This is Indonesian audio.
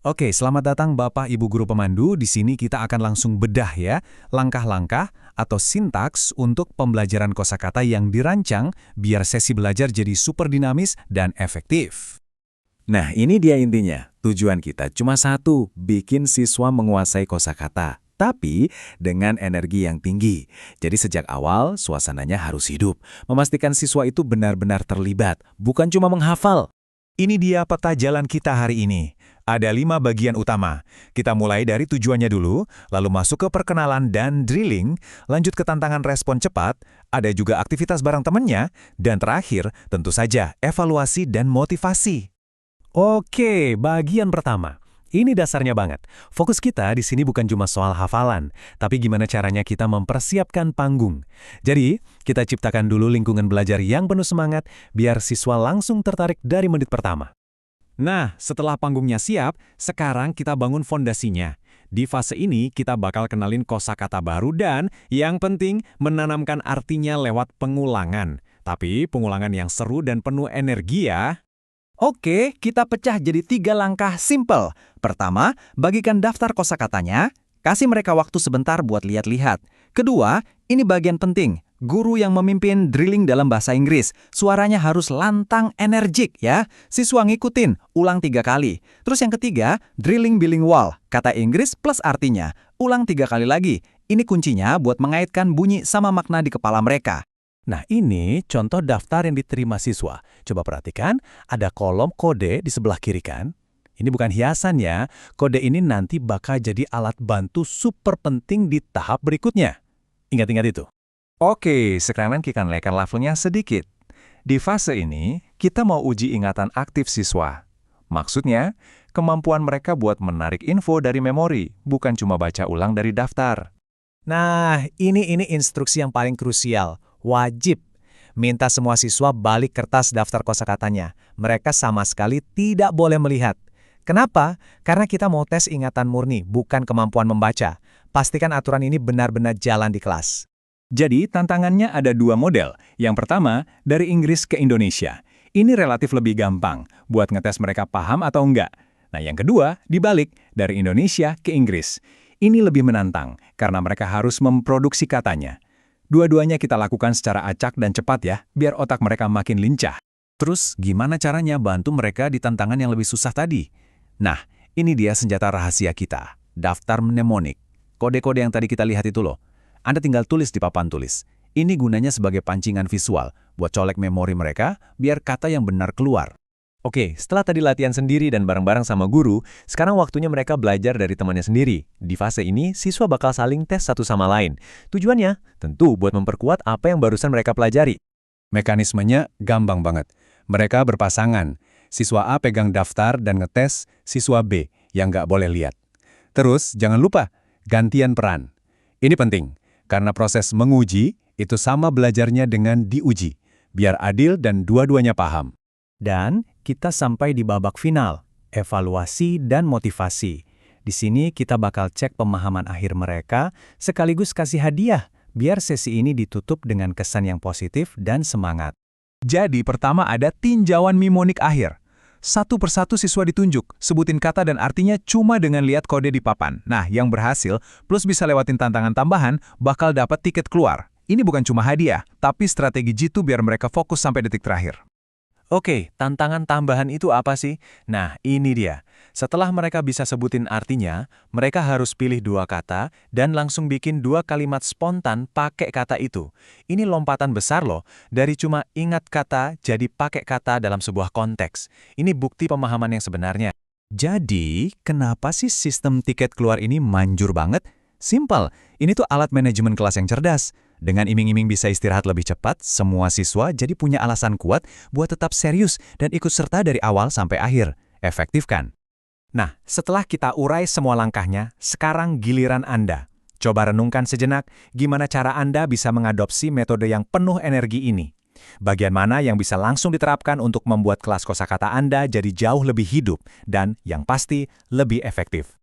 Oke, selamat datang Bapak Ibu Guru Pemandu. Di sini kita akan langsung bedah ya, langkah-langkah atau sintaks untuk pembelajaran kosakata yang dirancang biar sesi belajar jadi super dinamis dan efektif. Nah, ini dia intinya. Tujuan kita cuma satu, bikin siswa menguasai kosakata, tapi dengan energi yang tinggi. Jadi sejak awal, suasananya harus hidup. Memastikan siswa itu benar-benar terlibat, bukan cuma menghafal. Ini dia peta jalan kita hari ini. Ada 5 bagian utama. Kita mulai dari tujuannya dulu, lalu masuk ke perkenalan dan drilling, lanjut ke tantangan respon cepat, ada juga aktivitas bareng temennya, dan terakhir tentu saja evaluasi dan motivasi. Oke, bagian pertama. Ini dasarnya banget. Fokus kita di sini bukan cuma soal hafalan, tapi gimana caranya kita mempersiapkan panggung. Jadi, kita ciptakan dulu lingkungan belajar yang penuh semangat, biar siswa langsung tertarik dari menit pertama. Nah, setelah panggungnya siap, sekarang kita bangun fondasinya. Di fase ini, kita bakal kenalin kosakata baru dan, yang penting, menanamkan artinya lewat pengulangan. Tapi, pengulangan yang seru dan penuh energi ya. Oke, kita pecah jadi 3 langkah simple. Pertama, bagikan daftar kosakatanya, kasih mereka waktu sebentar buat lihat-lihat. Kedua, ini bagian penting. Guru yang memimpin drilling dalam bahasa Inggris, suaranya harus lantang energik ya. Siswa ngikutin, ulang 3 kali. Terus yang ketiga, drilling bilingual, kata Inggris plus artinya. Ulang 3 kali lagi. Ini kuncinya buat mengaitkan bunyi sama makna di kepala mereka. Nah, ini contoh daftar yang diterima siswa. Coba perhatikan, ada kolom kode di sebelah kiri kan? Ini bukan hiasan ya, kode ini nanti bakal jadi alat bantu super penting di tahap berikutnya. Ingat-ingat itu. Oke, sekarang kita naikkan levelnya sedikit. Di fase ini, kita mau uji ingatan aktif siswa. Maksudnya, kemampuan mereka buat menarik info dari memori, bukan cuma baca ulang dari daftar. Nah, ini instruksi yang paling krusial. Wajib. Minta semua siswa balik kertas daftar kosakatanya. Mereka sama sekali tidak boleh melihat. Kenapa? Karena kita mau tes ingatan murni, bukan kemampuan membaca. Pastikan aturan ini benar-benar jalan di kelas. Jadi, tantangannya ada 2 model. Yang pertama, dari Inggris ke Indonesia. Ini relatif lebih gampang, buat ngetes mereka paham atau enggak. Nah, yang kedua, dibalik, dari Indonesia ke Inggris. Ini lebih menantang, karena mereka harus memproduksi katanya. Dua-duanya kita lakukan secara acak dan cepat ya, biar otak mereka makin lincah. Terus, gimana caranya bantu mereka di tantangan yang lebih susah tadi? Nah, ini dia senjata rahasia kita, daftar mnemonik. Kode-kode yang tadi kita lihat itu loh. Anda tinggal tulis di papan tulis. Ini gunanya sebagai pancingan visual, buat colek memori mereka, biar kata yang benar keluar. Oke, setelah tadi latihan sendiri dan bareng-bareng sama guru, sekarang waktunya mereka belajar dari temannya sendiri. Di fase ini, siswa bakal saling tes satu sama lain. Tujuannya, tentu buat memperkuat apa yang barusan mereka pelajari. Mekanismenya gampang banget. Mereka berpasangan. Siswa A pegang daftar dan ngetes siswa B yang nggak boleh lihat. Terus, jangan lupa, gantian peran. Ini penting. Karena proses menguji itu sama belajarnya dengan diuji, biar adil dan dua-duanya paham. Dan kita sampai di babak final, evaluasi dan motivasi. Di sini kita bakal cek pemahaman akhir mereka, sekaligus kasih hadiah, biar sesi ini ditutup dengan kesan yang positif dan semangat. Jadi pertama ada tinjauan mnemonik akhir. Satu persatu siswa ditunjuk, sebutin kata dan artinya cuma dengan lihat kode di papan. Nah, yang berhasil, plus bisa lewatin tantangan tambahan, bakal dapat tiket keluar. Ini bukan cuma hadiah, tapi strategi jitu biar mereka fokus sampai detik terakhir. Oke, tantangan tambahan itu apa sih? Nah, ini dia. Setelah mereka bisa sebutin artinya, mereka harus pilih 2 kata dan langsung bikin 2 kalimat spontan pakai kata itu. Ini lompatan besar loh, dari cuma ingat kata jadi pakai kata dalam sebuah konteks. Ini bukti pemahaman yang sebenarnya. Jadi, kenapa sih sistem tiket keluar ini manjur banget? Simpel, ini tuh alat manajemen kelas yang cerdas. Dengan iming-iming bisa istirahat lebih cepat, semua siswa jadi punya alasan kuat buat tetap serius dan ikut serta dari awal sampai akhir. Efektif kan? Nah, setelah kita urai semua langkahnya, sekarang giliran Anda. Coba renungkan sejenak gimana cara Anda bisa mengadopsi metode yang penuh energi ini. Bagian mana yang bisa langsung diterapkan untuk membuat kelas kosakata Anda jadi jauh lebih hidup dan, yang pasti, lebih efektif.